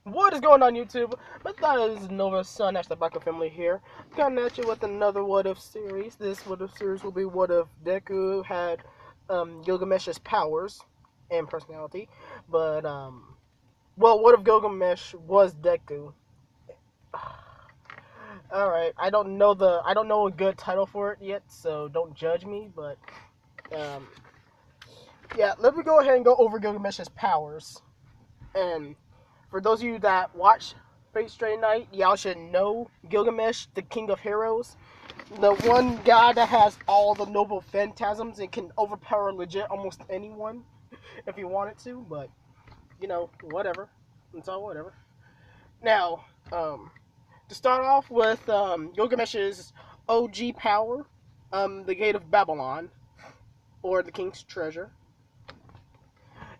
What is going on, YouTube? My thought is Nova Sun, the Baka family here. Coming at you with another What If series. This What If series will be what if Deku had Gilgamesh's powers and personality. But, well, what if Gilgamesh was Deku? Alright, I don't know a good title for it yet, so don't judge me, but, um, yeah, let me go ahead and go over Gilgamesh's powers. And for those of you that watch Fate Stay Night, y'all should know Gilgamesh, the king of heroes. The one guy that has all the noble phantasms and can overpower legit almost anyone if he wanted to, but, whatever. It's all whatever. Now, to start off with Gilgamesh's OG power, the Gate of Babylon, or the King's Treasure.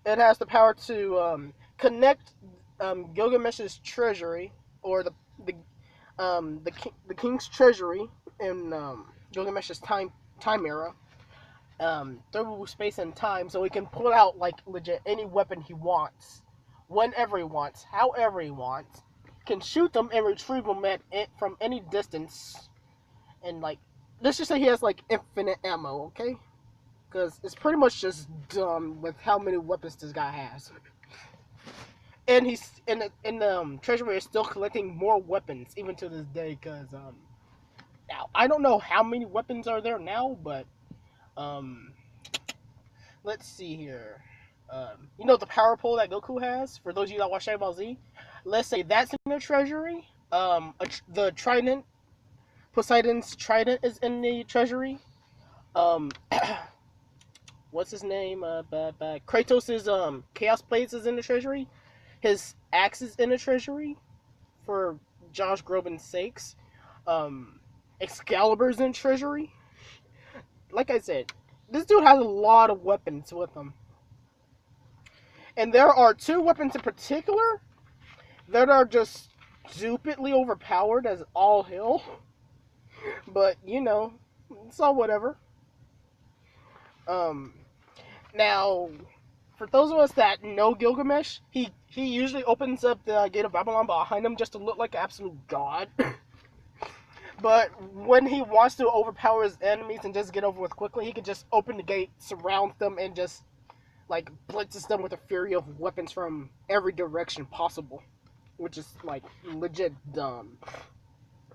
It has the power to connect Gilgamesh's treasury, or the king's treasury in Gilgamesh's time era, through space and time, so he can pull out like legit any weapon he wants, whenever he wants, however he wants. Can shoot them and retrieve them from any distance, and like let's just say he has like infinite ammo, okay? Because it's pretty much just dumb with how many weapons this guy has. And he's in the treasury is still collecting more weapons even to this day. Cause now I don't know how many weapons are there now, but um, let's see here. The power pole that Goku has. For those of you that watch Dragon Ball Z, let's say that's in the treasury. The trident, Poseidon's trident is in the treasury. Um, what's his name? Kratos's Chaos Blades is in the treasury. His axe is in the treasury, for Josh Groban's sakes. Excalibur's in treasury. Like I said, this dude has a lot of weapons with him. And there are two weapons in particular that are just stupidly overpowered as all hell. But, it's all whatever. Now, for those of us that know Gilgamesh, he usually opens up the Gate of Babylon behind him just to look like an absolute god. But when he wants to overpower his enemies and just get over with quickly, he can just open the gate, surround them, and just like blitzes them with a fury of weapons from every direction possible, which is like legit dumb.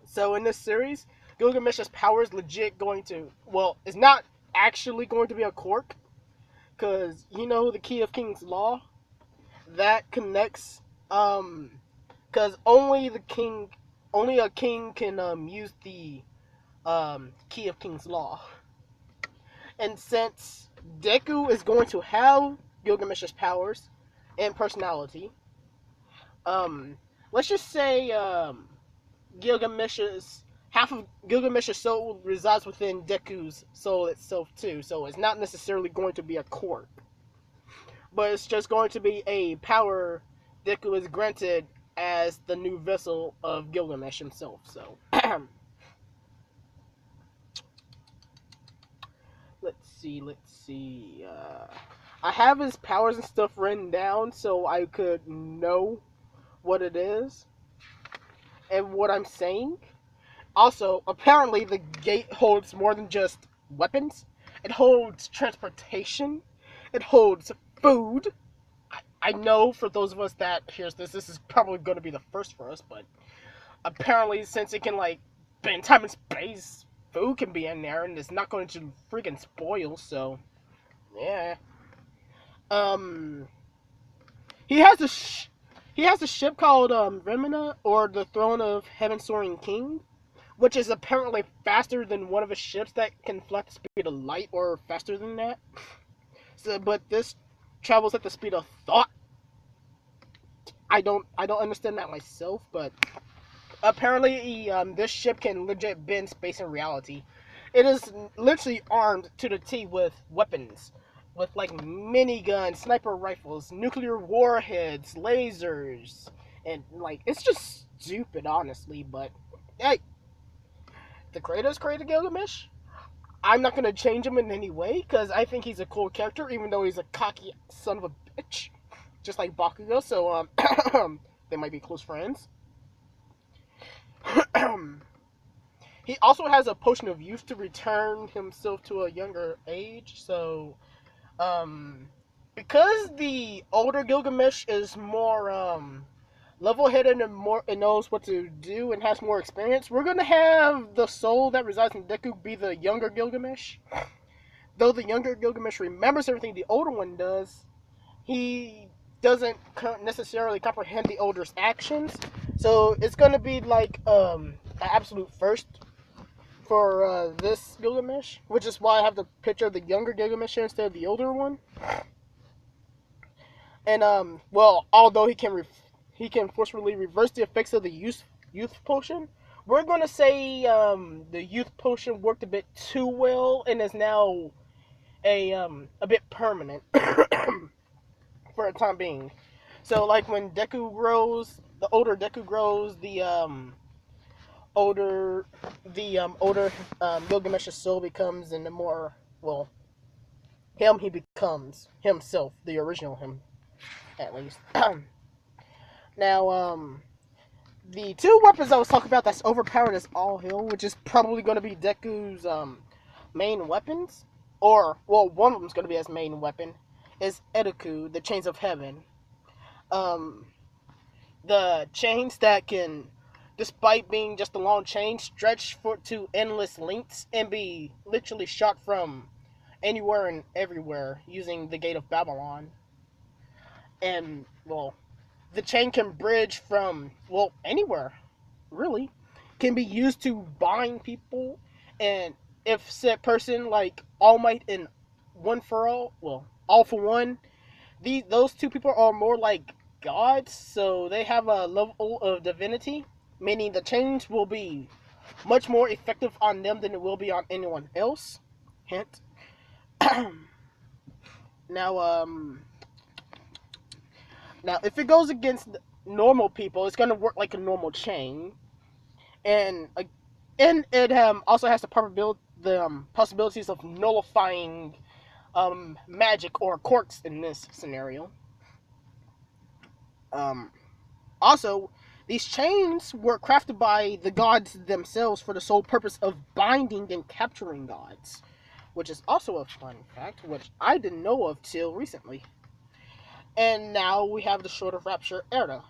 So in this series, Gilgamesh's power is legit going to, well, it's not actually going to be a quirk, because the Key of King's Law that connects, because only a king can use the Key of King's Law. And since Deku is going to have Gilgamesh's powers and personality, let's just say half of Gilgamesh's soul resides within Deku's soul itself too, so it's not necessarily going to be a quirk. But it's just going to be a power Deku is granted as the new vessel of Gilgamesh himself. So let's see. I have his powers and stuff written down so I could know what it is and what I'm saying. Also, apparently the gate holds more than just weapons. It holds transportation. It holds food. I know for those of us that hears this is probably going to be the first for us, but apparently since it can like bend time and space, food can be in there and it's not going to freaking spoil. So yeah. Um, he has a ship called Remina, or the Throne of Heaven Soaring King, which is apparently faster than one of his ships that can fly at the speed of light or faster than that. So, but this travels at the speed of thought. I don't understand that myself, but apparently this ship can legit bend space and reality. It is literally armed to the T with weapons, with like miniguns, sniper rifles, nuclear warheads, lasers, and like it's just stupid, honestly. But hey, the creators created Gilgamesh. I'm not gonna change him in any way because I think he's a cool character, even though he's a cocky son of a bitch, just like Bakugo. So they might be close friends. He also has a potion of youth to return himself to a younger age. So, because the older Gilgamesh is more level-headed and knows what to do and has more experience, we're gonna have the soul that resides in Deku be the younger Gilgamesh. Though the younger Gilgamesh remembers everything the older one does, he doesn't necessarily comprehend the older's actions. So it's gonna be like an absolute first for this Gilgamesh, which is why I have the picture of the younger Gilgamesh here instead of the older one. And well, although he can forcefully reverse the effects of the youth potion, we're gonna say the youth potion worked a bit too well and is now a bit permanent for a time being. So like when Deku grows, the older Deku grows, the older Gilgamesh's soul becomes, and the more, well, he becomes himself, the original him, at least. Now, the two weapons I was talking about that's overpowered as all hell, which is probably going to be Deku's main weapons, or, well, one of them's going to be his main weapon, is Edeku, the Chains of Heaven. The chains that can, despite being just a long chain, stretch to endless lengths and be literally shot from anywhere and everywhere using the Gate of Babylon. And, well, the chain can bridge from, well, anywhere, really. Can be used to bind people, and if said person, like All Might and One for All, well, All for One, those two people are more like gods, so they have a level of divinity, meaning the chains will be much more effective on them than it will be on anyone else. Hint. Now, if it goes against normal people, it's gonna work like a normal chain, and it also has the possibilities of nullifying magic or quirks in this scenario. Also, these chains were crafted by the gods themselves for the sole purpose of binding and capturing gods, which is also a fun fact, which I didn't know of till recently. And now we have the Sword of Rapture era.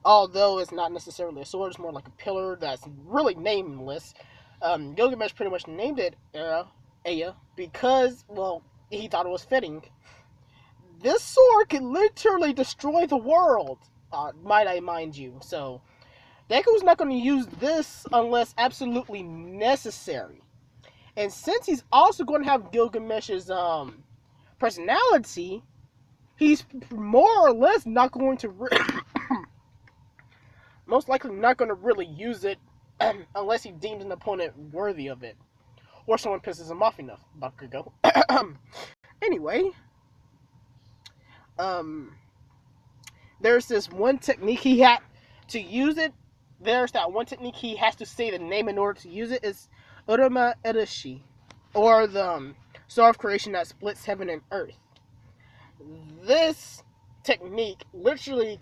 Although it's not necessarily a sword, it's more like a pillar that's really nameless. Gilgamesh pretty much named it Aya because, well, he thought it was fitting. This sword can literally destroy the world, might I mind you. So, Deku's not going to use this unless absolutely necessary. And since he's also going to have Gilgamesh's personality, he's more or less not going to most likely not going to really use it unless he deems an opponent worthy of it, or someone pisses him off enough. Baka go. Anyway, there's this one technique he had to use it. There's that one technique he has to say the name in order to use it. Is Urama Edashi, or the Star of Creation that splits heaven and earth. This technique literally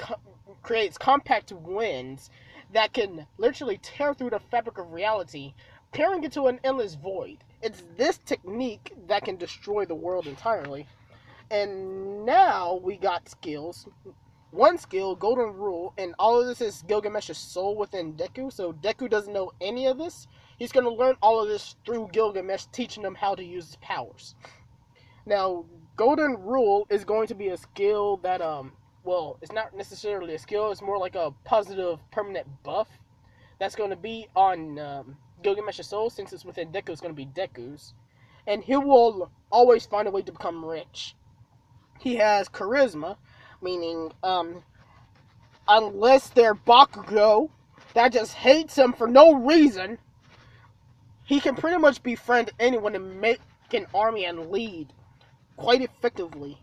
creates compact winds that can literally tear through the fabric of reality, tearing it to an endless void. It's this technique that can destroy the world entirely. And now we got skills. One skill, Golden Rule, and all of this is Gilgamesh's soul within Deku, so Deku doesn't know any of this. He's going to learn all of this through Gilgamesh teaching him how to use his powers. Now, Golden Rule is going to be a skill that, well, it's not necessarily a skill, it's more like a positive permanent buff that's going to be on Gilgamesh's soul. Since it's within Deku, it's going to be Deku's. And he will always find a way to become rich. He has charisma, meaning, unless they're Bakugo that just hates him for no reason, he can pretty much befriend anyone and make an army and lead quite effectively.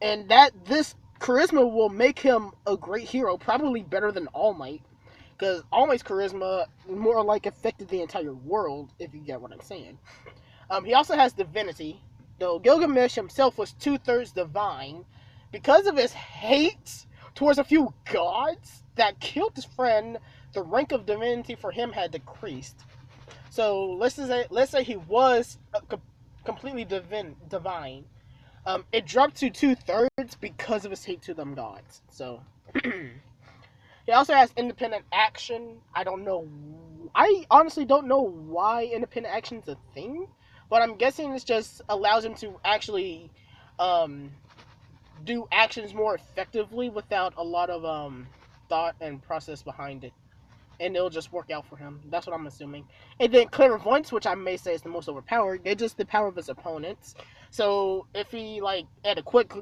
And that this charisma will make him a great hero, probably better than All Might, because All Might's charisma more like affected the entire world, if you get what I'm saying. He also has divinity, though Gilgamesh himself was 2/3 divine. Because of his hate towards a few gods that killed his friend, the rank of divinity for him had decreased. So let's say he was completely divine. It dropped to 2/3 because of his hate to them gods. So he also has independent action. I don't know. I honestly don't know why independent action is a thing, but I'm guessing it just allows him to actually do actions more effectively without a lot of thought and process behind it, and it'll just work out for him. That's what I'm assuming. And then clairvoyance, which I may say is the most overpowered, gauges the power of his opponents. So if he like at a quick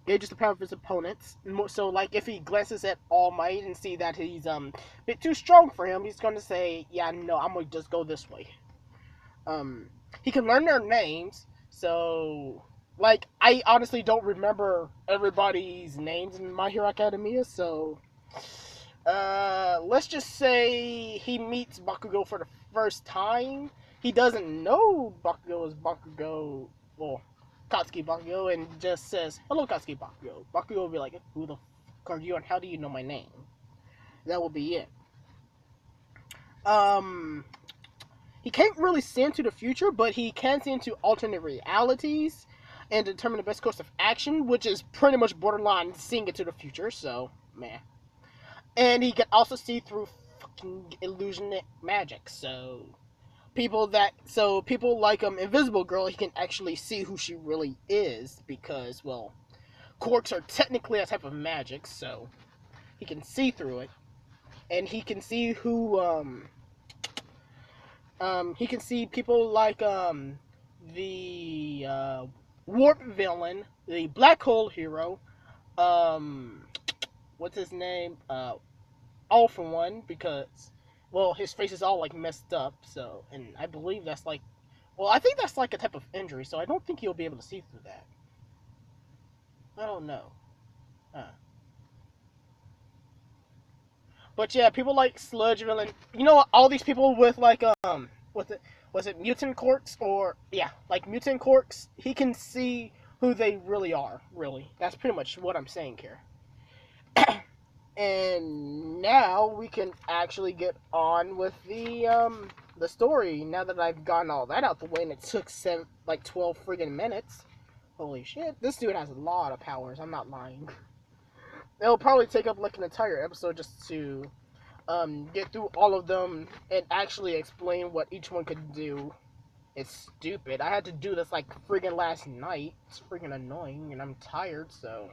gauges the power of his opponents. So like if he glances at All Might and see that he's a bit too strong for him, he's gonna say, "Yeah, no, I'm gonna just go this way." He can learn their names. So like I honestly don't remember everybody's names in My Hero Academia. So let's just say he meets Bakugo for the first time. He doesn't know Bakugo is Bakugo. Well, Katsuki Bakugo, and just says, "Hello, Katsuki Bakugo." Bakugo will be like, "Who the fuck are you, and how do you know my name?" That will be it. He can't really see into the future, but he can see into alternate realities and determine the best course of action, which is pretty much borderline seeing into the future. So, man. And he can also see through fucking illusion magic. So people like Invisible Girl, he can actually see who she really is because, well, quirks are technically a type of magic, so he can see through it, and he can see who he can see people like the warp villain, the black hole hero, what's his name, All For One, because, well, his face is all like messed up, so, and I believe that's like, well, I think that's like a type of injury, so I don't think he'll be able to see through that. I don't know. But yeah, people like Sludge Villain, you know, all these people with like was it mutant quirks, or yeah, like mutant quirks, he can see who they really are, really. That's pretty much what I'm saying here. And now we can actually get on with the story. Now that I've gotten all that out the way, and it took 12 friggin' minutes. Holy shit, this dude has a lot of powers. I'm not lying. It'll probably take up like an entire episode just to get through all of them and actually explain what each one could do. It's stupid. I had to do this like friggin' last night. It's friggin' annoying, and I'm tired, so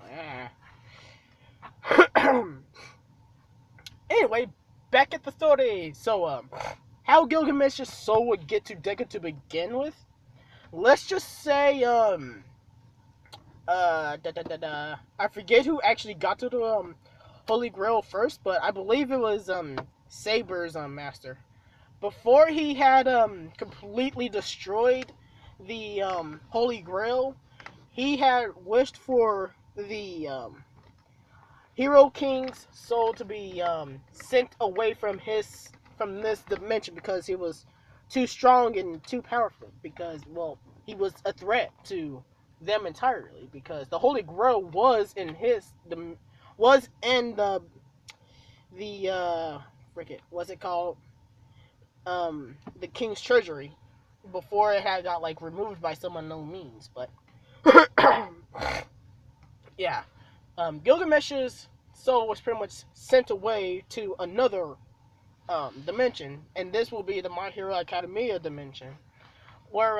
Anyway, back at the story. So, how Gilgamesh's soul would get to Deku to begin with? Let's just say, I forget who actually got to the, Holy Grail first, but I believe it was, Saber's, master. Before he had, completely destroyed the, Holy Grail, he had wished for the, Hero King's soul to be sent away from this dimension because he was too strong and too powerful, because, well, he was a threat to them entirely, because the Holy Grail was in the what's it called, the King's treasury, before it had got like removed by some unknown means. But yeah, Gilgamesh's soul was pretty much sent away to another dimension, and this will be the My Hero Academia dimension, where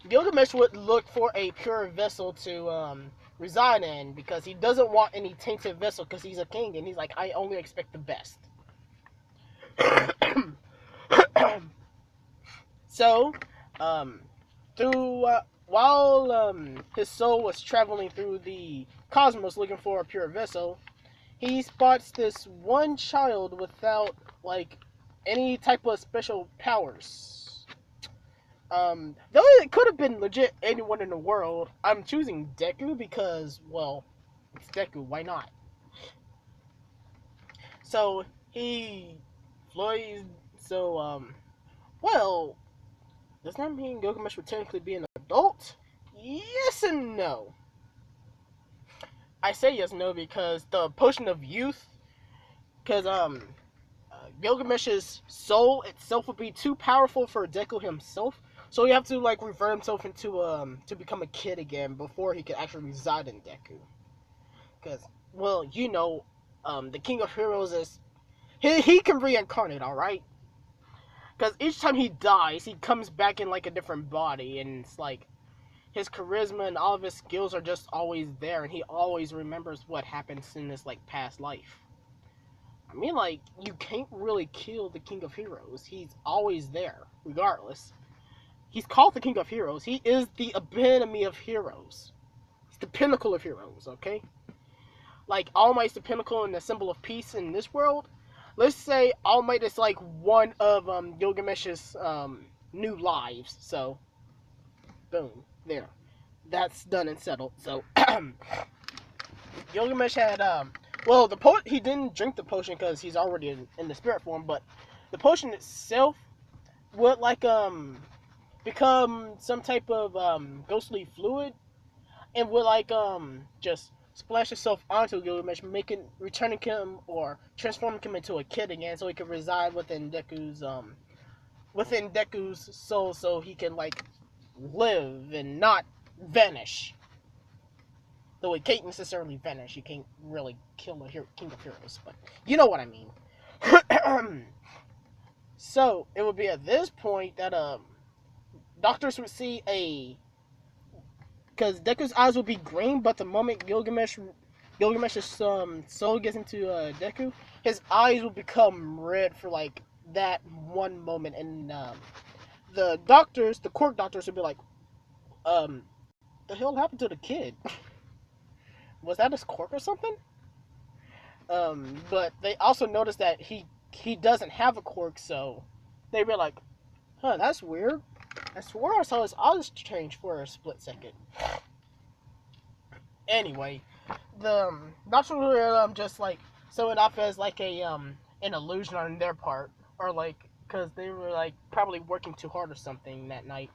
Gilgamesh would look for a pure vessel to reside in, because he doesn't want any tainted vessel, because he's a king, and he's like, I only expect the best. So, while his soul was traveling through the cosmos looking for a pure vessel, he spots this one child without like any type of special powers. Though it could have been legit anyone in the world, I'm choosing Deku because, well, it's Deku, why not? So he flies. So well, does that mean Gilgamesh would technically be an adult? Yes and no. I say yes, no, because the potion of youth, because Gilgamesh's soul itself would be too powerful for Deku himself. So he have to like revert himself into to become a kid again before he can actually reside in Deku. Because well, the King of Heroes is he can reincarnate, all right. Because each time he dies, he comes back in like a different body, and it's like his charisma and all of his skills are just always there, and he always remembers what happened in his like past life. I mean, like, you can't really kill the King of Heroes. He's always there, regardless. He's called the King of Heroes. He is the epitome of heroes. He's the pinnacle of heroes, okay? Like, All Might's the pinnacle and the symbol of peace in this world. Let's say All Might is like one of Gilgamesh's new lives. So, boom, there. That's done and settled. So, Gilgamesh had well, he didn't drink the potion because he's already in the spirit form, but the potion itself would like become some type of ghostly fluid, and would like just splash itself onto Gilgamesh, returning him or transforming him into a kid again, so he can reside within Deku's soul, so he can like live and not vanish. Though it can't necessarily vanish, you can't really kill a King of Heroes, but you know what I mean. So it would be at this point that doctors would see because Deku's eyes would be green, but the moment Gilgamesh's soul gets into Deku, his eyes will become red for like that one moment, and the quirk doctors would be like, the hell happened to the kid? Was that his quirk or something? But they also noticed that he doesn't have a quirk, so they were like, huh, that's weird. I swore I saw his eyes change for a split second. Anyway, the doctors were just like so it off as like an illusion on their part, or like because they were like probably working too hard or something that night.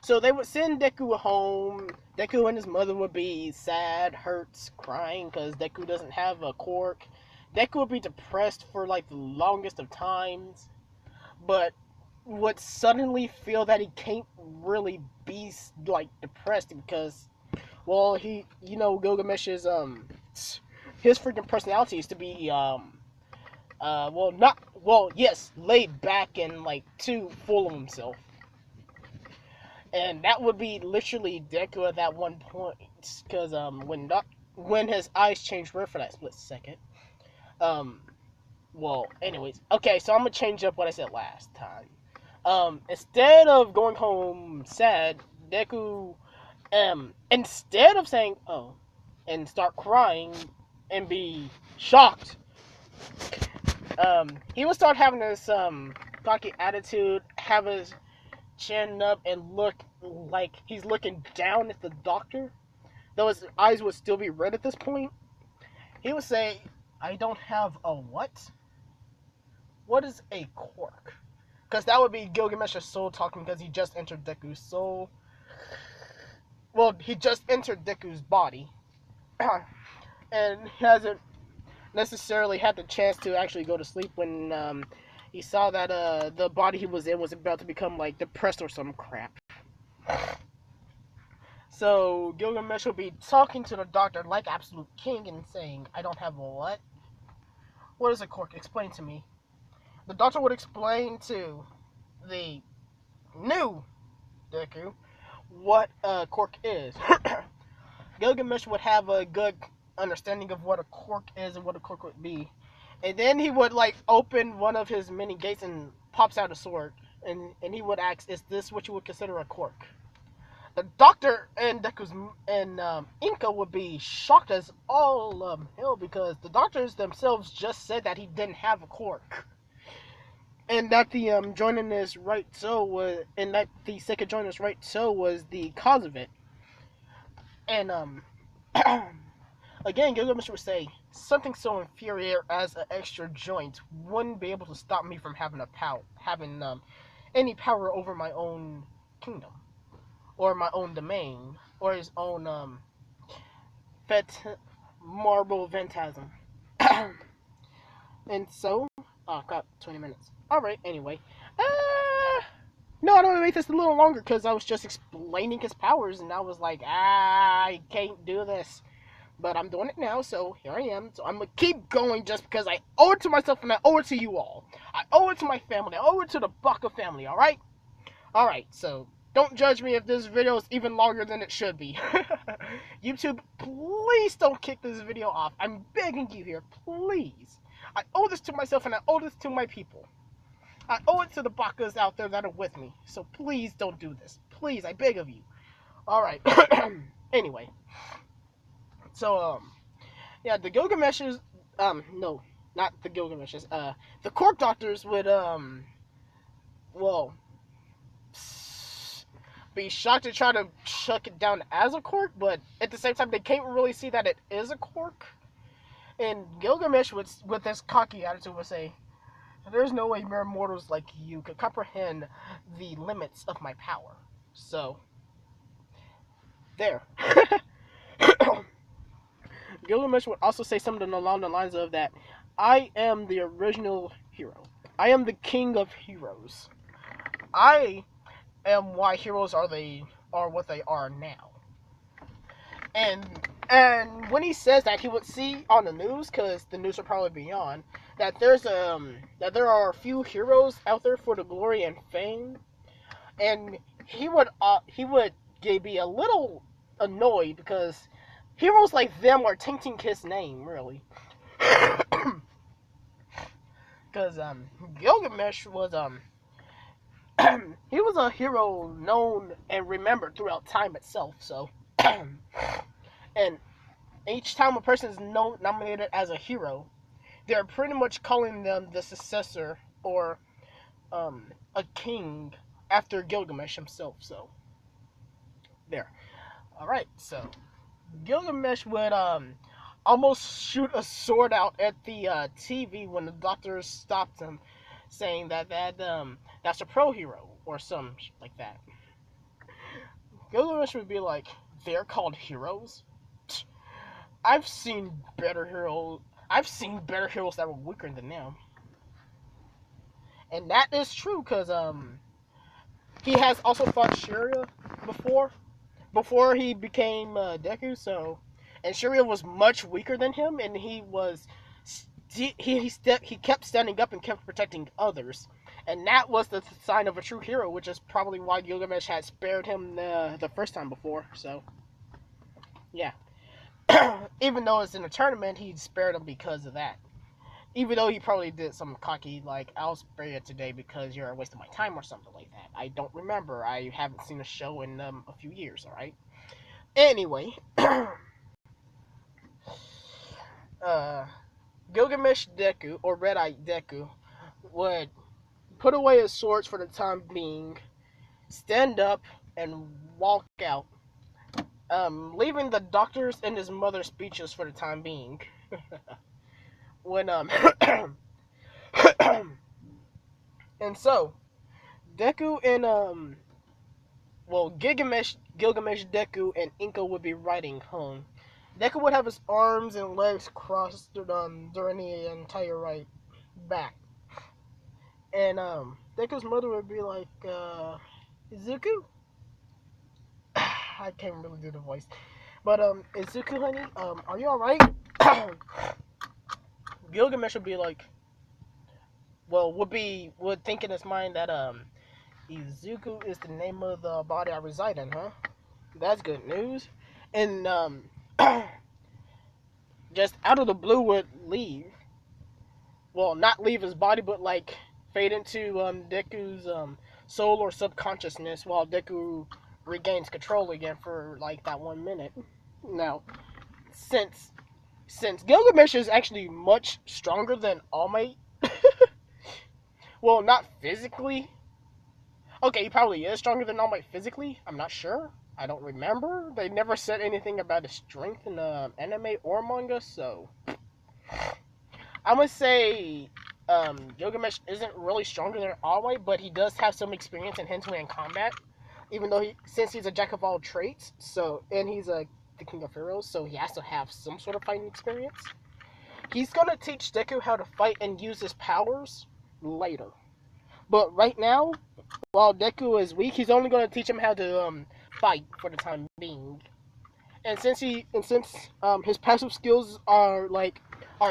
So they would send Deku home. Deku and his mother would be sad, hurt, crying because Deku doesn't have a quirk. Deku would be depressed for like the longest of times, but would suddenly feel that he can't really be like depressed because, well, Gilgamesh's his freaking personality is to be yes, laid back and like too full of himself. And that would be literally Deku at that one point, because when his eyes changed red for that split second. Anyways, okay, so I'm gonna change up what I said last time. Instead of going home sad, Deku, instead of saying oh, and start crying and be shocked, he would start having this cocky attitude, have his chin up and look like he's looking down at the doctor, though his eyes would still be red at this point. He would say, I don't have a what? What is a quirk? Because that would be Gilgamesh's soul talking, because he just entered Deku's soul. Well, he just entered Deku's body. And he hasn't necessarily had the chance to actually go to sleep when he saw that the body he was in was about to become like depressed or some crap. So Gilgamesh will be talking to the doctor like absolute king and saying, I don't have a what? What is a quirk? Explain to me. The doctor would explain to the new Deku what a quirk is. Gilgamesh would have a good understanding of what a quirk is and what a quirk would be. And then he would like open one of his many gates and pops out a sword. And he would ask, is this what you would consider a quirk? The doctor and Deku's and Inca would be shocked as all hell, because the doctors themselves just said that he didn't have a quirk. And that the joining his right toe was, and that the second joining his right toe was the cause of it. And again, Gilgamesh would say, something so inferior as an extra joint wouldn't be able to stop me from having any power over my own kingdom, or my own domain, or his own marble phantasm. And so, oh crap, 20 minutes. Alright, anyway. No, I don't want to make this a little longer because I was just explaining his powers and I was like, I can't do this. But I'm doing it now, so here I am. So I'm going to keep going just because I owe it to myself and I owe it to you all. I owe it to my family. I owe it to the Baka family, alright? Alright, so don't judge me if this video is even longer than it should be. YouTube, please don't kick this video off. I'm begging you here, please. I owe this to myself and I owe this to my people. I owe it to the Bakas out there that are with me. So please don't do this. Please, I beg of you. Alright. Anyway. So, yeah, the Gilgameshes, no, not the Gilgameshes, the Cork Doctors would, well, be shocked to try to chuck it down as a cork, but at the same time, they can't really see that it is a cork. And Gilgamesh, with this cocky attitude, would say, there's no way mere mortals like you could comprehend the limits of my power. So, there. Gilgamesh would also say something along the lines of that, I am the original hero. I am the king of heroes. I am why heroes are what they are now. And when he says that, he would see on the news, because the news will probably be on, that there are a few heroes out there for the glory and fame, and he would be a little annoyed because heroes like them are tainting his name, really. Because Gilgamesh was he was a hero known and remembered throughout time itself. So, and each time a person is nominated as a hero, they're pretty much calling them the successor or a king after Gilgamesh himself. So, there. All right. So, Gilgamesh would almost shoot a sword out at the TV when the doctors stopped him, saying that's a pro hero or some shit like that. Gilgamesh would be like, they're called heroes? I've seen better heroes that were weaker than them. And that is true, because he has also fought Sharia before he became Deku, so, and Sharia was much weaker than him, and he kept standing up and kept protecting others, and that was the sign of a true hero, which is probably why Gilgamesh had spared him the first time before. So, yeah. Even though it's in a tournament, he spared him because of that. Even though he probably did some cocky, like, I'll spare you today because you're wasting my time or something like that. I don't remember. I haven't seen a show in a few years, alright? Anyway. Gilgamesh Deku, or Red-Eye Deku, would put away his swords for the time being, stand up, and walk out, leaving the doctors and his mother speechless for the time being. When, and so, Deku and, Gilgamesh, Deku, and Inko would be riding home. Deku would have his arms and legs crossed during the entire ride back. And Deku's mother would be like, Izuku? I can't really do the voice. But Izuku, honey, are you alright? Gilgamesh would be like, would think in his mind that Izuku is the name of the body I reside in, huh? That's good news. And just out of the blue would leave. Well, not leave his body, but like fade into Deku's soul or subconsciousness while Deku regains control again for like that 1 minute. Now, since Gilgamesh is actually much stronger than All Might, well, not physically. Okay, he probably is stronger than All Might physically. I'm not sure. I don't remember. They never said anything about his strength in the anime or manga, so I'm gonna say Gilgamesh isn't really stronger than All Might, but he does have some experience in hand-to-hand combat. Even though since he's a jack of all trades, so, and he's a the King of Heroes, so he has to have some sort of fighting experience. He's gonna teach Deku how to fight and use his powers later. But right now, while Deku is weak, he's only gonna teach him how to fight for the time being. And since his passive skills are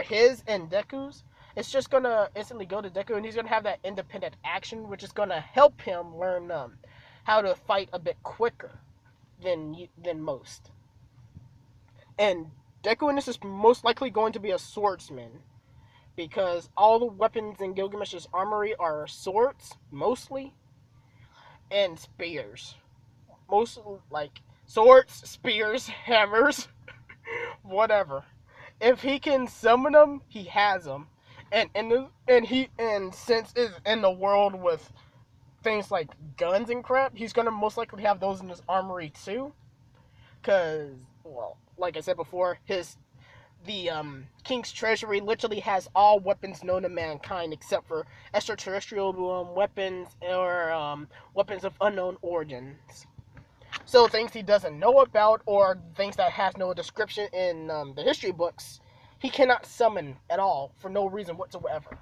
his and Deku's, it's just gonna instantly go to Deku, and he's gonna have that independent action, which is gonna help him learn how to fight a bit quicker than most. And Deku in this is most likely going to be a swordsman, because all the weapons in Gilgamesh's armory are swords, mostly, and spears. Most, like, swords, spears, hammers, whatever. If he can summon them, he has them. And since it's in the world with things like guns and crap, he's gonna most likely have those in his armory too. Cause, well, like I said before, the King's Treasury literally has all weapons known to mankind except for extraterrestrial weapons or weapons of unknown origins. So things he doesn't know about or things that has no description in the history books, he cannot summon at all for no reason whatsoever.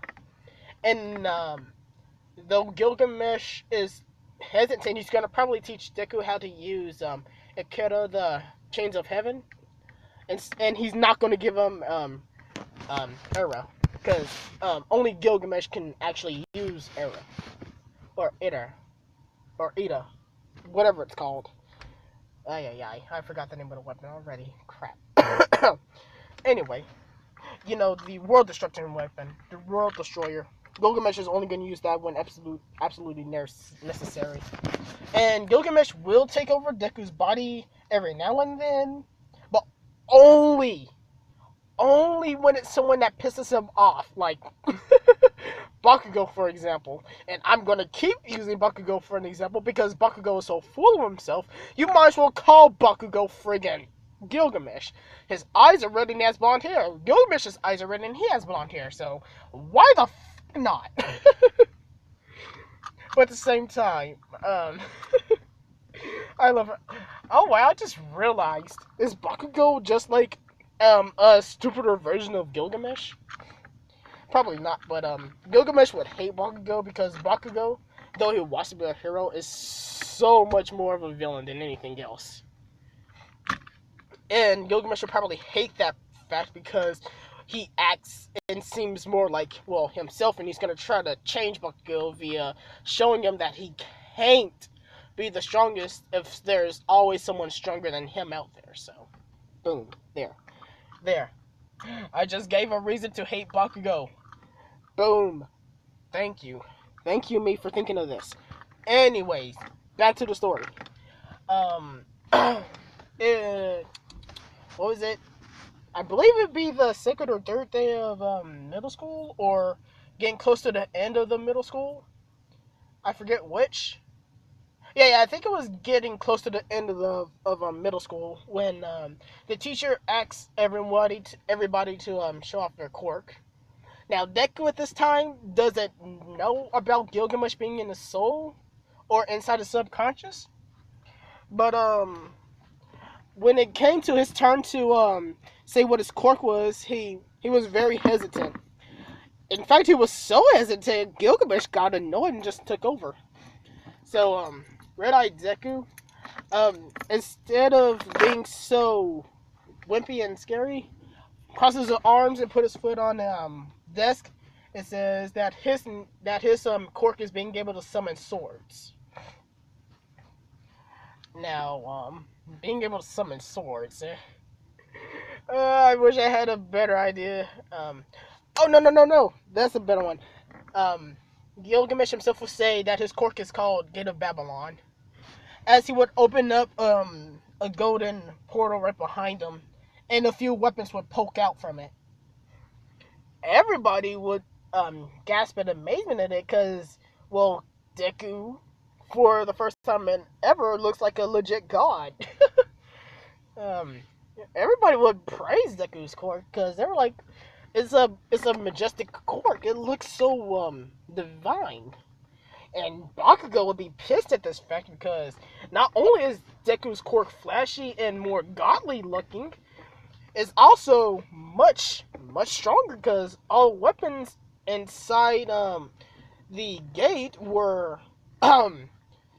And though Gilgamesh is hesitant, he's gonna probably teach Deku how to use Ikeda, the Chains of Heaven. And he's not going to give him Era, because only Gilgamesh can actually use Era, or Ida, whatever it's called. I forgot the name of the weapon already. Crap. Anyway, the World Destruction weapon, the World Destroyer. Gilgamesh is only going to use that when absolutely necessary. And Gilgamesh will take over Deku's body every now and then, but only when it's someone that pisses him off, like Bakugo, for example. And I'm gonna keep using Bakugo for an example because Bakugo is so full of himself. You might as well call Bakugo friggin' Gilgamesh. His eyes are red and he has blonde hair. Gilgamesh's eyes are red and he has blonde hair. So why the not? But at the same time, I love it. Oh wow, I just realized, is Bakugo just like a stupider version of Gilgamesh? Probably not, but Gilgamesh would hate Bakugo because Bakugo, though he wants to be a hero, is so much more of a villain than anything else. And Gilgamesh would probably hate that fact because he acts and seems more like, well, himself, and he's going to try to change Bakugo via showing him that he can't be the strongest if there's always someone stronger than him out there. So, boom, there. I just gave a reason to hate Bakugo. Boom. Thank you, me, for thinking of this. Anyways, back to the story. What was it? I believe it'd be the second or third day of middle school, or getting close to the end of the middle school. I forget which. Yeah, I think it was getting close to the end of middle school when the teacher asks everybody to show off their quirk. Now, Deku at this time doesn't know about Gilgamesh being in the soul or inside the subconscious, but when it came to his turn to say what his quirk was, he was very hesitant. In fact, he was so hesitant, Gilgamesh got annoyed and just took over. So, Red-Eyed Deku, instead of being so wimpy and scary, crosses his arms and put his foot on desk. It says that his quirk is being able to summon swords. Now, being able to summon swords. I wish I had a better idea. Oh, no. That's a better one. Gilgamesh himself will say that his quirk is called Gate of Babylon, as he would open up a golden portal right behind him, and a few weapons would poke out from it. Everybody would gasp in amazement at it, because, well, Deku, for the first time ever, looks like a legit god. Everybody would praise Deku's quirk, because they were like, it's a majestic quirk. It looks so divine. And Bakugo would be pissed at this fact because not only is Deku's quirk flashy and more godly looking, it's also much stronger because all weapons inside the gate were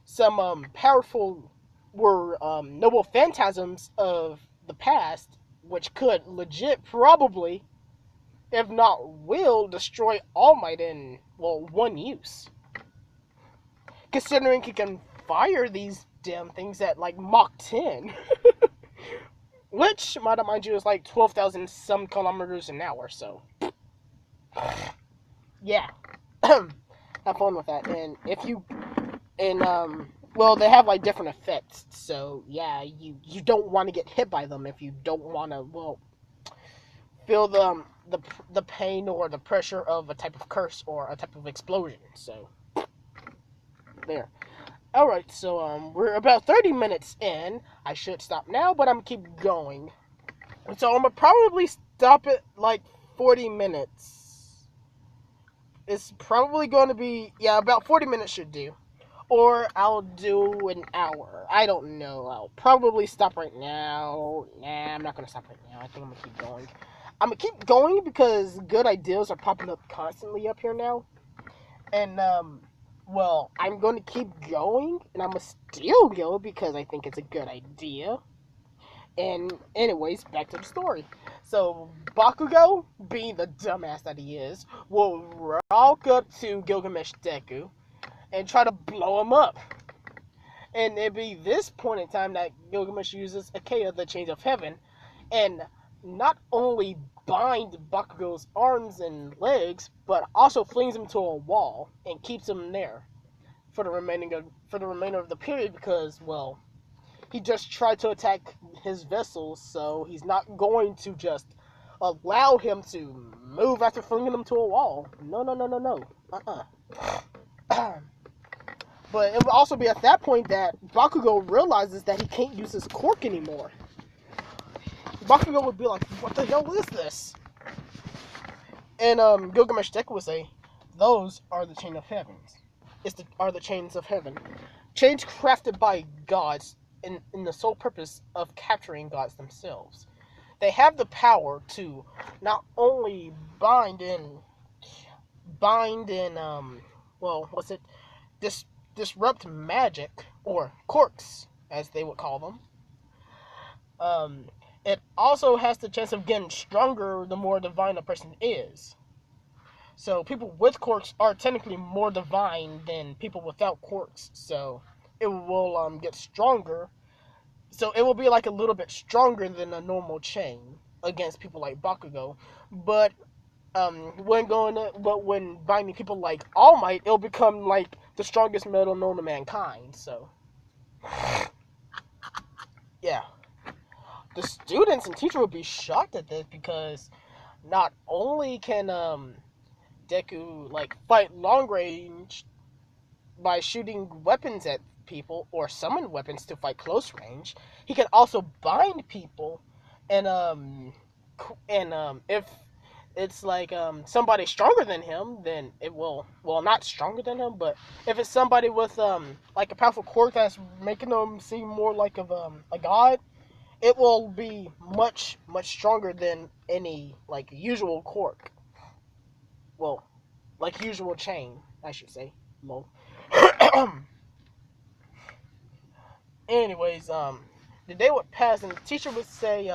some powerful noble phantasms of the past, which could legit probably, if not will, destroy All Might in, well, one use. Considering he can fire these damn things at like Mach 10. Which, might I mind you, is like 12,000 some kilometers an hour, so. Yeah. Have fun with that. And if you. And, well, they have like different effects, so yeah, you don't want to get hit by them if you don't want to, well, feel the pain or the pressure of a type of curse or a type of explosion, so. There. Alright, so we're about 30 minutes in. I should stop now, but I'm gonna keep going. So I'm gonna probably stop at like 40 minutes. It's probably going to be, yeah, about 40 minutes should do. Or I'll do an hour. I don't know. I'll probably stop right now. Nah, I'm not gonna stop right now. I think I'm gonna keep going. I'm gonna keep going because good ideas are popping up constantly up here now. And, well, I'm going to keep going, and I'm going to still go because I think it's a good idea. And anyways, back to the story. So, Bakugo, being the dumbass that he is, will walk up to Gilgamesh Deku and try to blow him up. And it'll be this point in time that Gilgamesh uses Akea, the Chains of Heaven, and not only bind Bakugo's arms and legs, but also flings him to a wall and keeps him there for the remainder of the period because, well, he just tried to attack his vessels, so he's not going to just allow him to move after flinging him to a wall. No. But it will also be at that point that Bakugo realizes that he can't use his quirk anymore. Bakugo would be like, what the hell is this? And Gilgamesh Deku would say, those are the chains of heavens. Are the chains of heaven. Chains crafted by gods in the sole purpose of capturing gods themselves. They have the power to not only bind in disrupt magic, or quirks, as they would call them. It also has the chance of getting stronger the more divine a person is. So people with quirks are technically more divine than people without quirks. So it will get stronger. So it will be like a little bit stronger than a normal chain against people like Bakugo. But when binding people like All Might, it'll become like the strongest metal known to mankind. So yeah. The students and teacher would be shocked at this because not only can Deku like fight long range by shooting weapons at people or summon weapons to fight close range, he can also bind people and if it's like somebody stronger than him, then it will, well, not stronger than him, but if it's somebody with like a powerful quirk that's making them seem more like of a god, it will be much stronger than any like usual quirk. Well, like usual chain, I should say. Lol. Anyways, the day would pass and the teacher would say,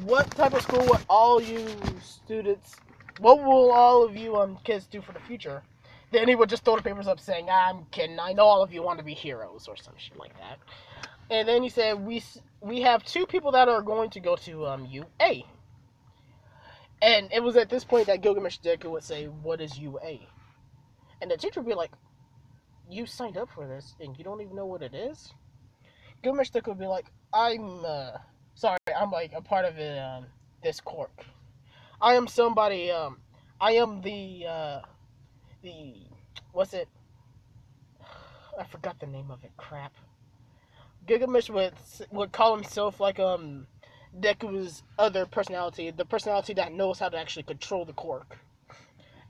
what type of school would all you students, what will all of you kids do for the future? Then he would just throw the papers up saying, I'm kidding, I know all of you want to be heroes or some shit like that. And then he said, we have two people that are going to go to UA. And it was at this point that Gilgamesh Deku would say, what is UA? And the teacher would be like, you signed up for this and you don't even know what it is? Gilgamesh Deku would be like, I'm like a part of this quirk. I am somebody, I am the, what's it? I forgot the name of it, crap. Gilgamesh would call himself like Deku's other personality, the personality that knows how to actually control the quirk,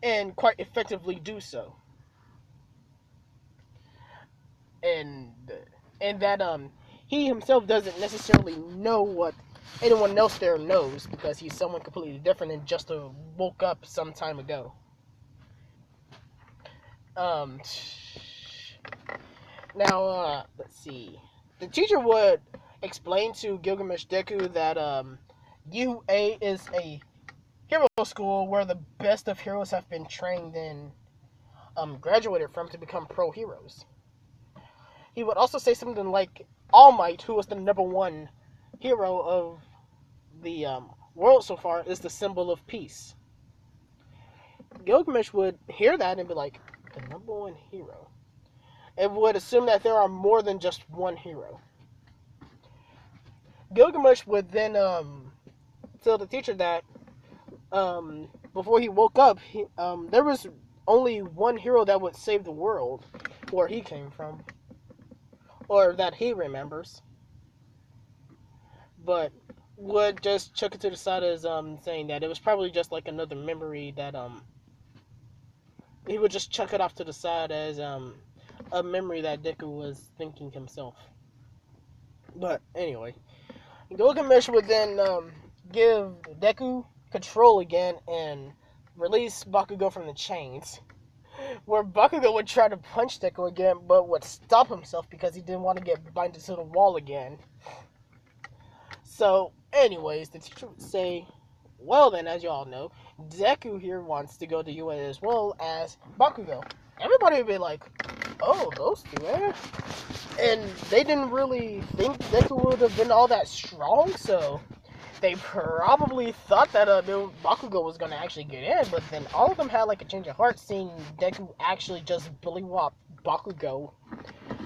and quite effectively do so. and that he himself doesn't necessarily know what anyone else there knows because he's someone completely different and just woke up some time ago. Um, Now, let's see. The teacher would explain to Gilgamesh Deku that UA is a hero school where the best of heroes have been trained and graduated from to become pro heroes. He would also say something like All Might, who was the number one hero of the world so far, is the symbol of peace. Gilgamesh would hear that and be like, the number one hero. And would assume that there are more than just one hero. Gilgamesh would then tell the teacher that before he woke up, there was only one hero that would save the world, where he came from, or that he remembers. But would just chuck it to the side as saying that it was probably just like another memory that he would just chuck it off to the side as a memory that Deku was thinking himself. But anyway, Gilgamesh would then give Deku control again and release Bakugo from the chains. Where Bakugo would try to punch Deku again, but would stop himself because he didn't want to get binded to the wall again. So, anyways, the teacher would say, well then, as you all know, Deku here wants to go to UA as well as Bakugo. Everybody would be like, oh, those two, eh? And they didn't really think Deku would have been all that strong, so they probably thought that Bakugo was going to actually get in, but then all of them had like a change of heart seeing Deku actually just bullywop Bakugo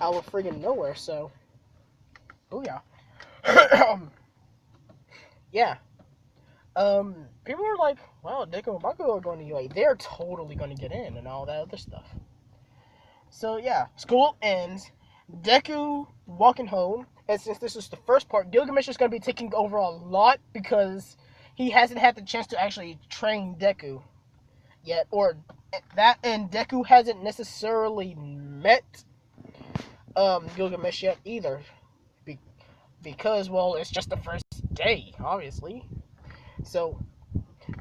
out of friggin' nowhere, so booyah. Yeah. People were like, wow, Deku and Bakugo are going to UA. They're totally going to get in and all that other stuff. So yeah, school ends. Deku walking home, and since this is the first part, Gilgamesh is going to be taking over a lot because he hasn't had the chance to actually train Deku yet, or that, and Deku hasn't necessarily met Gilgamesh yet either, because, well, it's just the first day, obviously. So,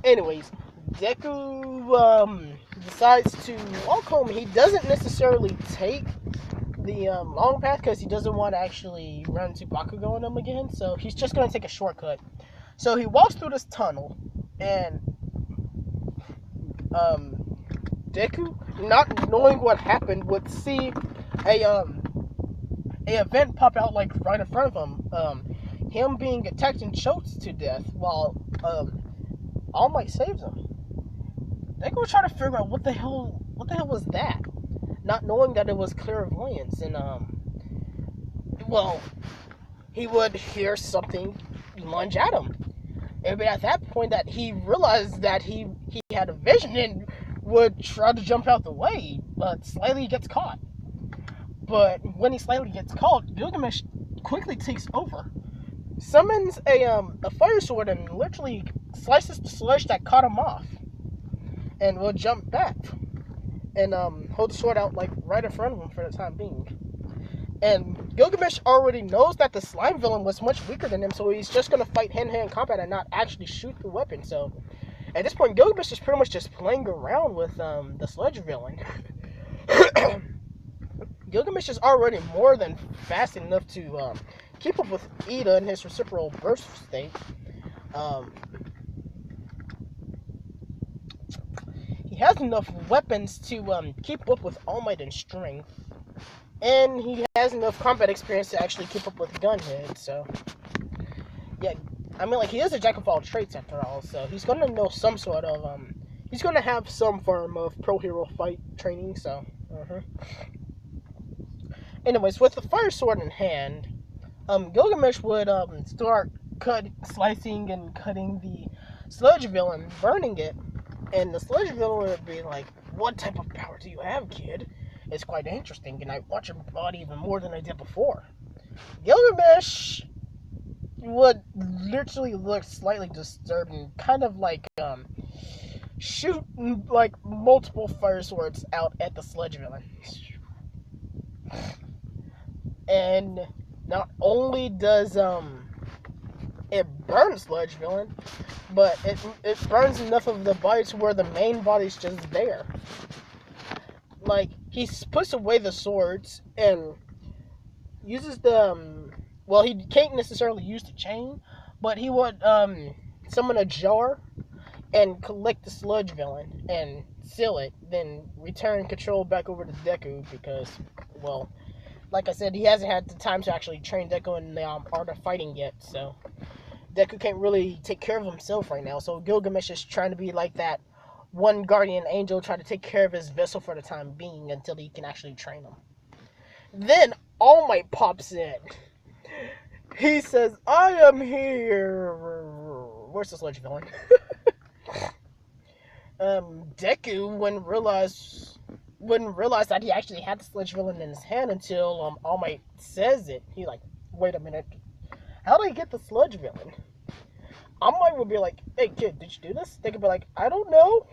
anyways, Deku decides to walk home. He doesn't necessarily take the long path because he doesn't want to actually run to Bakugo on him again, so he's just going to take a shortcut. So he walks through this tunnel, and Deku, not knowing what happened, would see a event pop out like right in front of him being attacked and choked to death while All Might saves him. Deku would try to figure out what the hell was that, not knowing that it was clairvoyance, and well, he would hear something lunge at him. It would be at that point that he realized that he had a vision and would try to jump out the way, but slightly gets caught. But when he slightly gets caught, Gilgamesh quickly takes over, summons a fire sword and literally slices the sludge that caught him off, and will jump back and hold the sword out like right in front of him for the time being. And Gilgamesh already knows that the slime villain was much weaker than him, so he's just gonna fight hand-to-hand combat and not actually shoot the weapon. So at this point, Gilgamesh is pretty much just playing around with the sludge villain. Gilgamesh is already more than fast enough to keep up with Ida in his reciprocal burst state. He has enough weapons to keep up with All Might and strength, and he has enough combat experience to actually keep up with Gunhead. So yeah, I mean, like, he is a jack of all trades after all, so he's gonna know some sort of he's gonna have some form of pro hero fight training. So anyways, with the fire sword in hand, Gilgamesh would start slicing and cutting the sludge villain, burning it. And the sludge villain would be like, what type of power do you have, kid? It's quite interesting, and I want your body even more than I did before. Gilgamesh would literally look slightly disturbed and kind of like shoot like multiple fire swords out at the sludge villain. And not only does it burn Sludge Villain, but it burns enough of the body to where the main body's just there. Like, he puts away the swords and uses the well, he can't necessarily use the chain, but he would summon a jar and collect the Sludge Villain and seal it, then return control back over to Deku because, well, like I said, he hasn't had the time to actually train Deku in the art of fighting yet, so Deku can't really take care of himself right now, so Gilgamesh is trying to be like that one guardian angel trying to take care of his vessel for the time being until he can actually train him. Then All Might pops in. He says, I am here. Where's the Sludge Villain? Deku wouldn't realize that he actually had the Sludge Villain in his hand until All Might says it. He's like, wait a minute. How did I get the Sludge Villain? All Might would be like, hey kid, did you do this? They could be like, I don't know.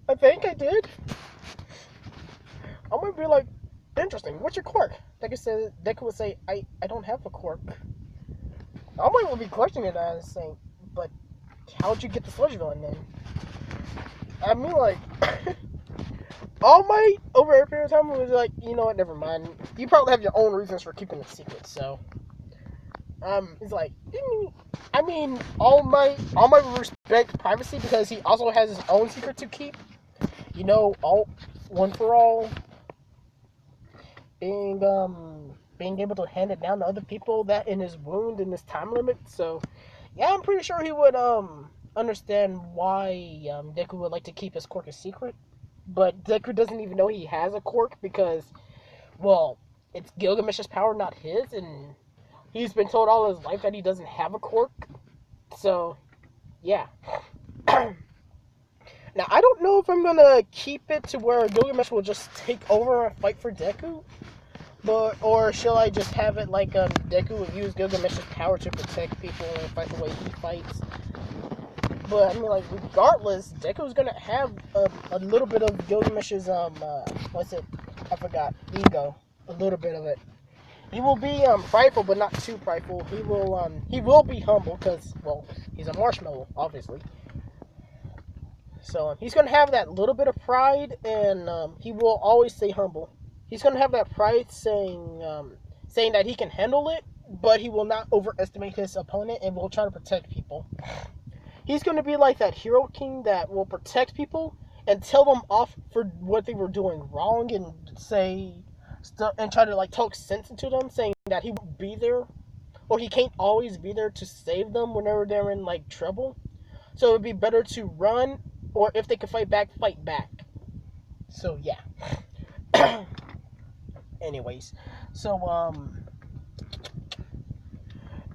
I think I did. All Might would be like, interesting, what's your quirk? Deku would say, I don't have a quirk. All Might would be questioning that and saying, but how'd you get the Sludge Villain then? I mean, like, All Might, over a period of time, was like, you know what, never mind. You probably have your own reasons for keeping it secret, so. It's like, I mean, All Might would respect privacy because he also has his own secret to keep. You know, one for all. Being able to hand it down to other people that in his wound in this time limit. So, yeah, I'm pretty sure he would, understand why, Deku would like to keep his quirk a secret. But Deku doesn't even know he has a quirk because, well, it's Gilgamesh's power, not his, and he's been told all his life that he doesn't have a quirk. So, yeah. Now, I don't know if I'm gonna keep it to where Gilgamesh will just take over and fight for Deku. Or shall I just have it like Deku would use Gilgamesh's power to protect people and fight the way he fights? But, I mean, like, regardless, Deku's gonna have a little bit of Gilgamesh's, what's it? I forgot. Ego. A little bit of it. He will be prideful, but not too prideful. He will be humble because, well, he's a marshmallow, obviously. So he's gonna have that little bit of pride, and he will always stay humble. He's gonna have that pride, saying that he can handle it, but he will not overestimate his opponent and will try to protect people. He's gonna be like that hero king that will protect people and tell them off for what they were doing wrong, and and try to like talk sense into them, saying that he won't be there, or he can't always be there to save them whenever they're in like trouble. So it would be better to run, or if they can fight back, fight back. So yeah. Anyways, so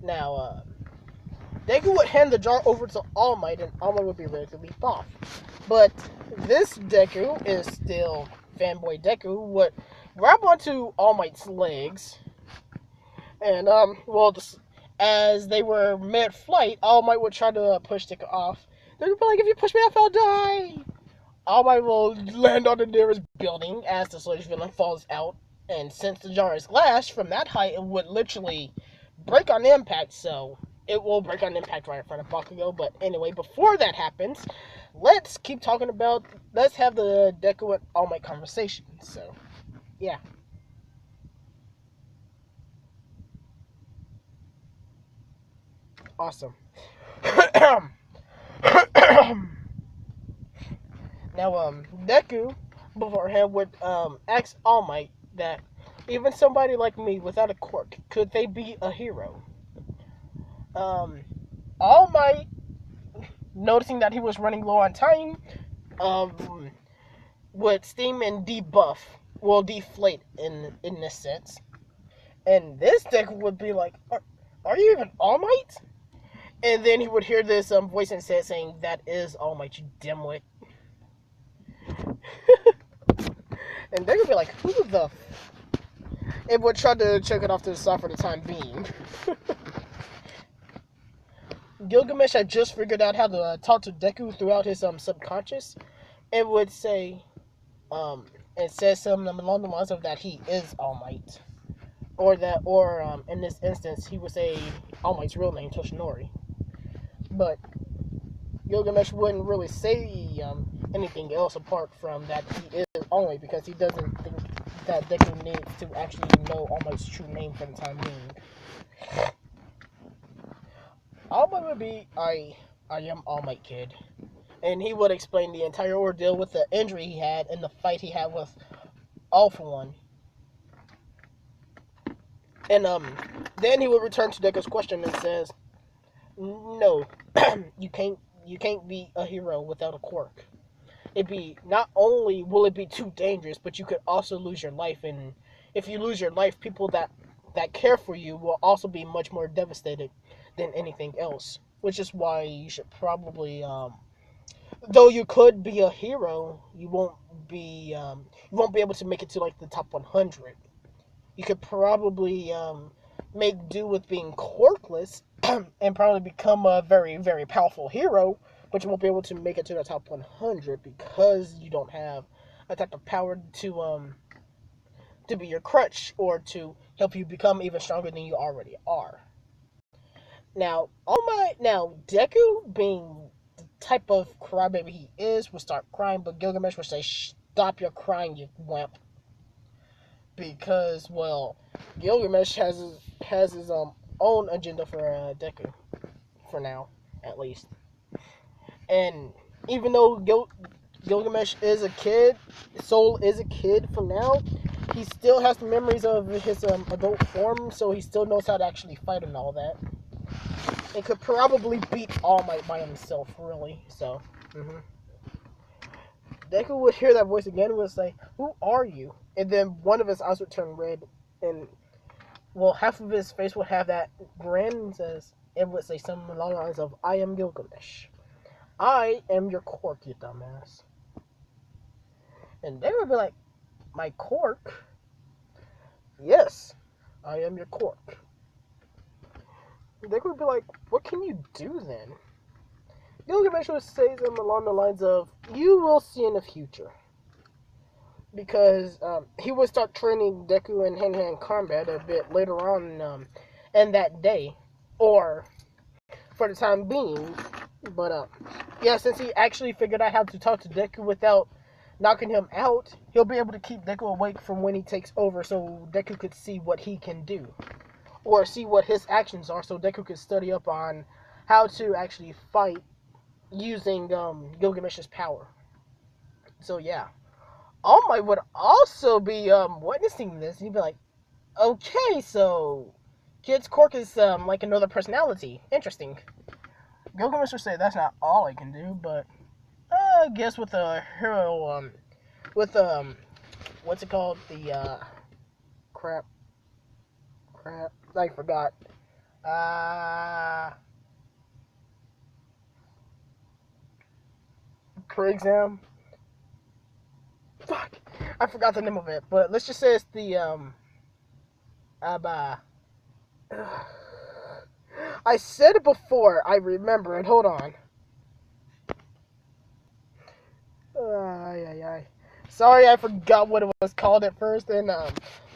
now Deku would hand the jar over to All Might, and All Might would be ready to leap off. But this Deku is still fanboy Deku. Would grab onto All Might's legs, and well, as they were mid-flight, All Might would try to push Deku off. They would be like, "If you push me off, I'll die." All Might will land on the nearest building as the Sludge Villain falls out, and since the jar is glass, from that height it would literally break on impact. So it will break on impact right in front of Bakugo. But anyway, before that happens, let's have the Deku and All Might conversation. So, yeah. Awesome. Now, Deku beforehand would ask All Might that even somebody like me without a quirk, could they be a hero? All Might, noticing that he was running low on time, would steam and deflate in this sense. And this deck would be like, are you even All Might? And then he would hear this voice instead saying, that is All Might, you dimwit. And they would be like, who the it would try to check it off to the side for the time being. Gilgamesh had just figured out how to talk to Deku throughout his subconscious. It would say, it says something along the lines of that he is All Might. or in this instance, he would say All Might's real name, Toshinori. But Gilgamesh wouldn't really say anything else apart from that he is All Might, because he doesn't think that Deku needs to actually know All Might's true name for the time being. All Might would be, I am All Might, kid. And he would explain the entire ordeal with the injury he had and the fight he had with All For One. And then he would return to Deku's question and says, "No, you can't be a hero without a quirk. It'd be, not only will it be too dangerous, but you could also lose your life. And if you lose your life, people that care for you will also be much more devastated than anything else. Which is why you should probably, though you could be a hero, you won't be able to make it to like the top 100. You could probably make do with being quirkless and probably become a very, very powerful hero, but you won't be able to make it to the top 100 because you don't have a type of power to be your crutch or to help you become even stronger than you already are." Now, Deku, being the type of crybaby he is, will start crying, but Gilgamesh will say, "Stop your crying, you wimp." Because, well, Gilgamesh has his own agenda for Deku, for now, at least. And even though Gilgamesh is a kid, Soul is a kid for now, he still has the memories of his adult form, so he still knows how to actually fight and all that. It could probably beat All Might by himself, really. So, Deku would hear that voice again and would say, "Who are you?" And then one of his eyes would turn red, and, well, half of his face would have that grin, and it would say something along the lines of, "I am Gilgamesh. I am your quirk, you dumbass." And they would be like, "My quirk?" "Yes, I am your quirk." They would be like, "What can you do then?" Gilgamesh would say them along the lines of, "You will see in the future." Because he would start training Deku in hand-to-hand combat a bit later on in that day, or for the time being. But yeah, since he actually figured out how to talk to Deku without knocking him out, he'll be able to keep Deku awake from when he takes over, so Deku could see what he can do, or see what his actions are, so Deku could study up on how to actually fight using Gilgamesh's power. So yeah, All Might would also be witnessing this. He'd be like, "Okay, so Kid's quirk is like another personality. Interesting." Gilgamesh would say, "That's not all I can do, but I guess with a hero, with what's it called? The crap, I forgot. Pre-exam. Fuck, I forgot the name of it. But let's just say it's the I said it before. I remember it. Hold on. Sorry, I forgot what it was called at first. And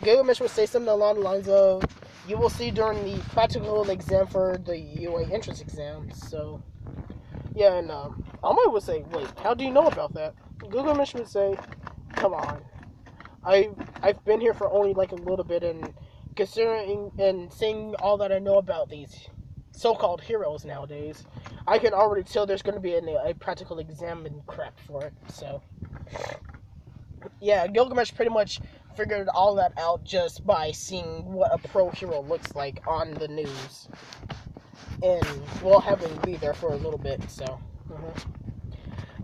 Gilgamesh would say something along the lines of, "You will see during the practical exam for the UA entrance exam." So yeah, and Alma would say, "Wait, how do you know about that?" Gilgamesh would say, "Come on, I've been here for only like a little bit, and considering and seeing all that I know about these so-called heroes nowadays, I can already tell there's going to be a practical exam and crap for it." So yeah, Gilgamesh pretty much figured all that out just by seeing what a pro hero looks like on the news, and well, having to be there for a little bit. So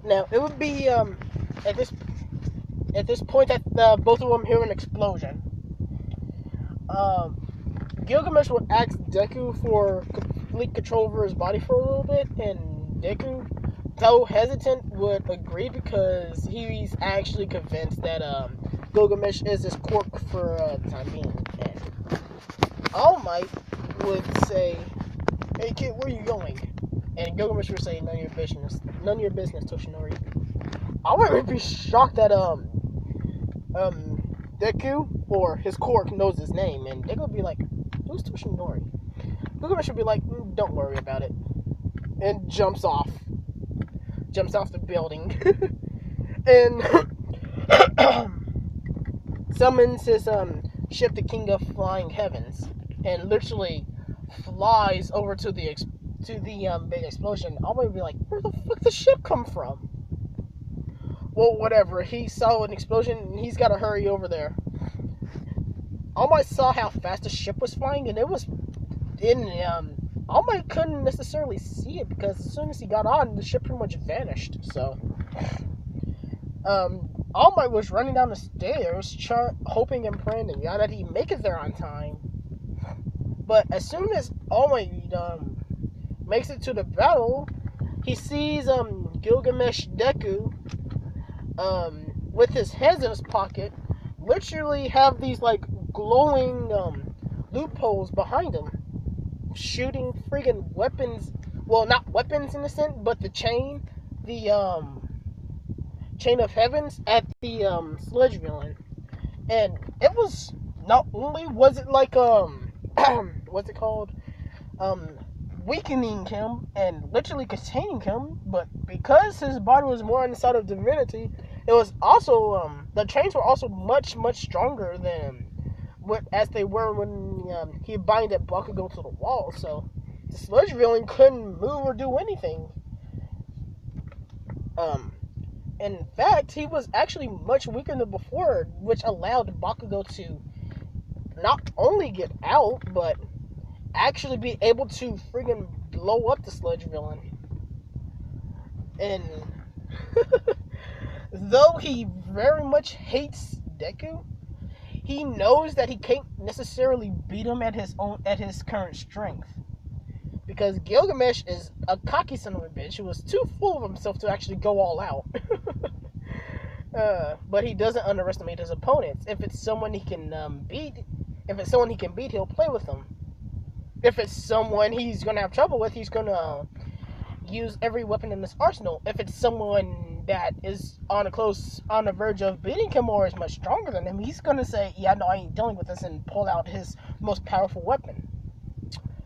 now it would be at this point that both of them hear an explosion. Gilgamesh would ask Deku for complete control over his body for a little bit, and Deku, though hesitant, would agree because he's actually convinced that Gilgamesh is his quirk for the time being. And All Might would say, "Hey kid, where are you going?" And Gilgamesh would say, "None of your business. None of your business, Toshinori." All Might would be shocked that Deku or his Cork knows his name, and Deku would be like, "Who's Toshinori?" Gilgamesh should be like, "Don't worry about it," and jumps off the building, and summons his ship, the King of Flying Heavens, and literally flies over to the big explosion. All might be like, "Where the fuck did the ship come from?" Well, whatever. He saw an explosion, and he's got to hurry over there. All Might saw how fast the ship was flying, and it was in All Might couldn't necessarily see it because as soon as he got on, the ship pretty much vanished. So, All Might was running down the stairs, hoping and praying that he'd make it there on time. But as soon as All Might makes it to the battle, he sees Gilgamesh Deku with his hands in his pocket, literally have these like glowing loopholes behind him, shooting friggin' weapons. Well, not weapons in a sense, but the chain of heavens at the sludge villain. And it was not only was it like what's it called, weakening him and literally containing him, but because his body was more on the side of divinity, it was also the chains were also much stronger than as they were when he binded Bakugo to the wall. So the sludge villain couldn't move or do anything. In fact, he was actually much weaker than before, which allowed Bakugo to not only get out, but actually be able to friggin' blow up the sludge villain. And though he very much hates Deku, he knows that he can't necessarily beat him at his current strength. Because Gilgamesh is a cocky son of a bitch who was too full of himself to actually go all out. But he doesn't underestimate his opponents. If it's someone he can beat, he'll play with them. If it's someone he's gonna have trouble with, he's gonna use every weapon in his arsenal. If it's someone that is on the verge of beating him or is much stronger than him, he's gonna say, "Yeah, no, I ain't dealing with this," and pull out his most powerful weapon.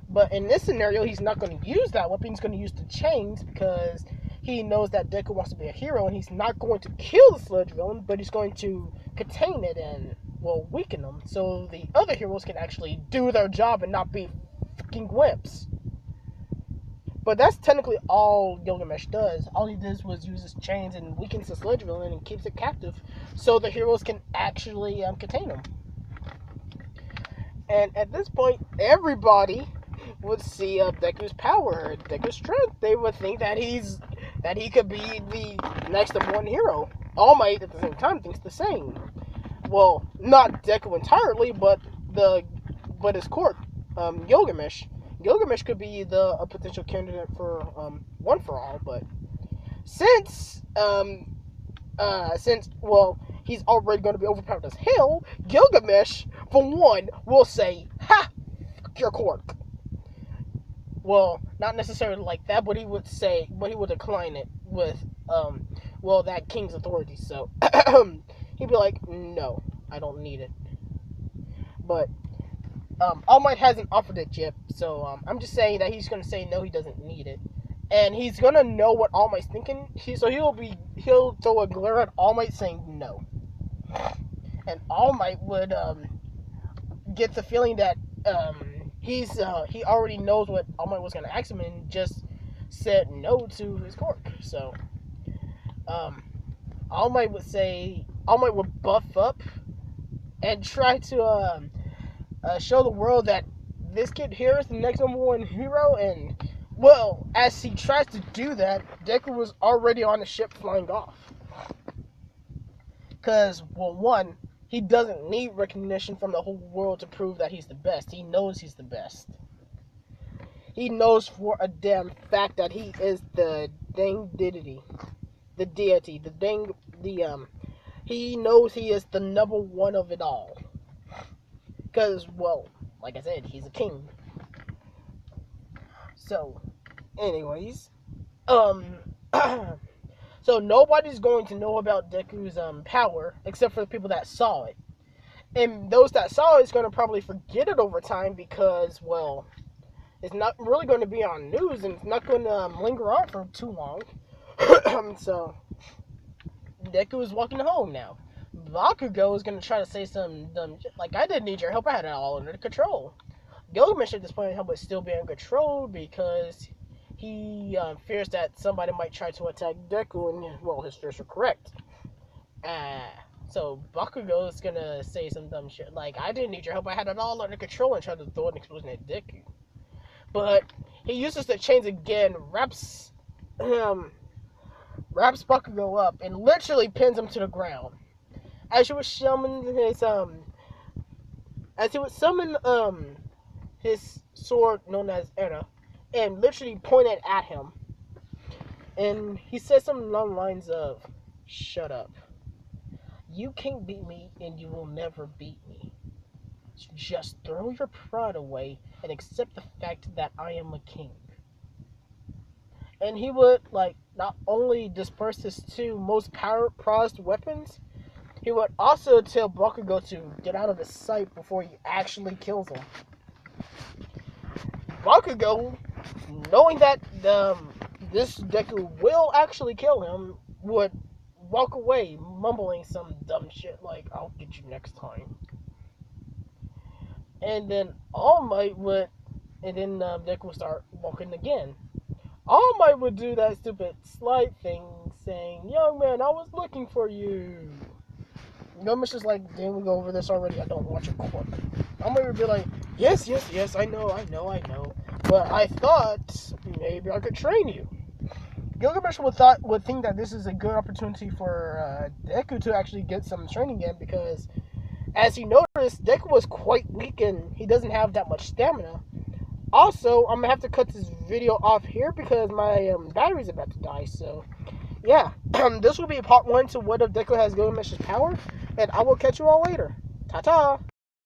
But in this scenario, he's not going to use that weapon. He's going to use the chains because he knows that Deku wants to be a hero, and he's not going to kill the sludge villain, but he's going to contain it and, well, weaken them so the other heroes can actually do their job and not be fucking wimps. But that's technically all Gilgamesh does. All he does was use his chains and weakens the sludge villain and keeps it captive so the heroes can actually contain him. And at this point, everybody would see Deku's power, Deku's strength. They would think that he could be the next one hero. All Might at the same time thinks the same. Well, not Deku entirely, but his court, Gilgamesh. Gilgamesh could be a potential candidate for One for All, but since he's already going to be overpowered as hell, Gilgamesh, for one, will say, "Ha! Fuck your Cork." Well, not necessarily like that, but he would decline it with, that king's authority. So, he'd be like, "No, I don't need it." But, All Might hasn't offered it yet, so, I'm just saying that he's gonna say no, he doesn't need it. And he's gonna know what All Might's thinking, he'll throw a glare at All Might saying no. And All Might would, get the feeling that, he already knows what All Might was gonna ask him and just said no to his Cork. So, All Might would buff up and try to show the world that this kid here is the next number one hero. And, well, as he tries to do that, Deku was already on the ship flying off. Because, well, one, he doesn't need recognition from the whole world to prove that he's the best. He knows he's the best. He knows for a damn fact that he is the dang deity. The deity. He knows he is the number one of it all. Because, well, like I said, he's a king. So, anyways, so nobody's going to know about Deku's power except for the people that saw it. And those that saw it's going to probably forget it over time because, well, it's not really going to be on news and it's not going to linger on for too long. So, Deku is walking home now. Bakugo is going to try to say some dumb shit, like, I didn't need your help, I had it all under control. Gilgamesh at this point help is still being controlled because he fears that somebody might try to attack Deku, and, well, his fears were correct. So Bakugo is gonna say some dumb shit like, I didn't need your help, I had it all under control, and try to throw an explosion at Deku. But he uses the chains again, wraps Bakugo up, and literally pins him to the ground. As he would summon his sword known as Era, and literally point it at him. And he says something along the lines of, shut up. You can't beat me, and you will never beat me. Just throw your pride away and accept the fact that I am a king. And he would, like, not only disperse his two most prized weapons, he would also tell Bakugo to get out of his sight before he actually kills him. Bakugo, knowing that this Deku will actually kill him, would walk away mumbling some dumb shit like, I'll get you next time. And then Deku would start walking again. All Might would do that stupid slight thing, saying, young man, I was looking for you. Gilgamesh is like, didn't we go over this already? I don't want your quirk. All Might would be like, yes, I know. But I thought maybe I could train you. Gilgamesh would think that this is a good opportunity for Deku to actually get some training in, because as he noticed, Deku was quite weak and he doesn't have that much stamina. Also, I'm going to have to cut this video off here because my battery's about to die. So, yeah. This will be part 1 to what if Deku has Gilgamesh's power. And I will catch you all later. Ta-ta!